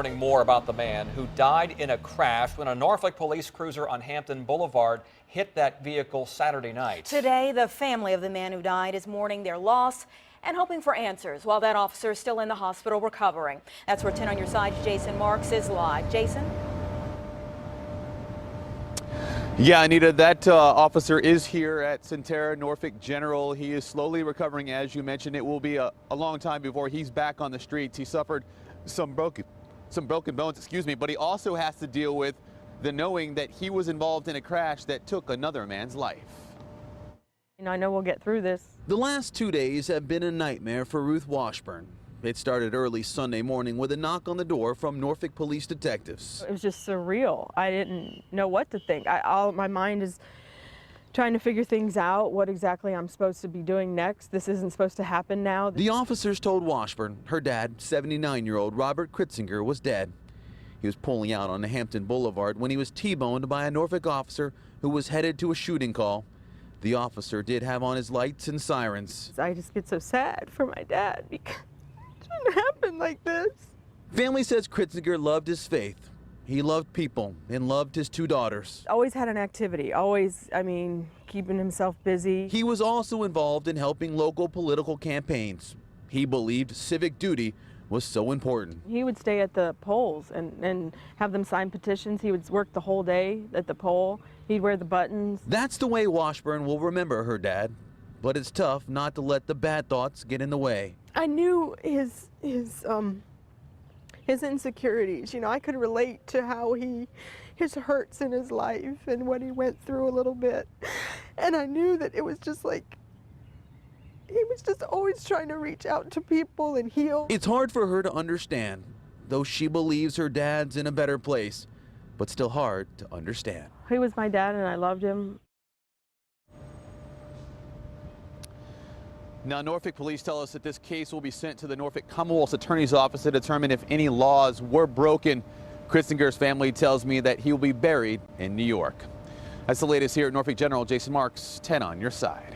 learning more about the man who died in a crash when a Norfolk police cruiser on Hampton Boulevard hit that vehicle Saturday night. Today, the family of the man who died is mourning their loss and hoping for answers while that officer is still in the hospital recovering. That's where 10 on your side, Jason Marks is live. Jason? Yeah, Anita, that officer is here at Centera Norfolk General. He is slowly recovering, as you mentioned. It will be a long time before he's back on the streets. He suffered some broken bones, but he also has to deal with the knowing that he was involved in a crash that took another man's life. I know we'll get through this. The last 2 days have been a nightmare for Ruth Washburn. It started early Sunday morning with a knock on the door from Norfolk police detectives. It was just surreal. I didn't know what to think. My mind is trying to figure things out, what exactly I'm supposed to be doing next. This isn't supposed to happen now. The officers told Washburn her dad, 79-year-old Robert Kritzinger, was dead. He was pulling out on Hampton Boulevard when he was T-boned by a Norfolk officer who was headed to a shooting call. The officer did have on his lights and sirens. I just get so sad for my dad because it shouldn't happen like this. Family says Kritzinger loved his faith. He loved people and loved his 2 daughters. Always had an activity, always, keeping himself busy. He was also involved in helping local political campaigns. He believed civic duty was so important. He would stay at the polls and have them sign petitions. He would work the whole day at the poll. He'd wear the buttons. That's the way Washburn will remember her dad. But it's tough not to let the bad thoughts get in the way. I knew his insecurities. I could relate to how his hurts in his life and what he went through a little bit. And I knew that it was just like, he was just always trying to reach out to people and heal. It's hard for her to understand, though she believes her dad's in a better place, but still hard to understand. He was my dad and I loved him. Now, Norfolk police tell us that this case will be sent to the Norfolk Commonwealth's Attorney's Office to determine if any laws were broken. Kritzinger's family tells me that he will be buried in New York. That's the latest here at Norfolk General. Jason Marks, 10 on your side.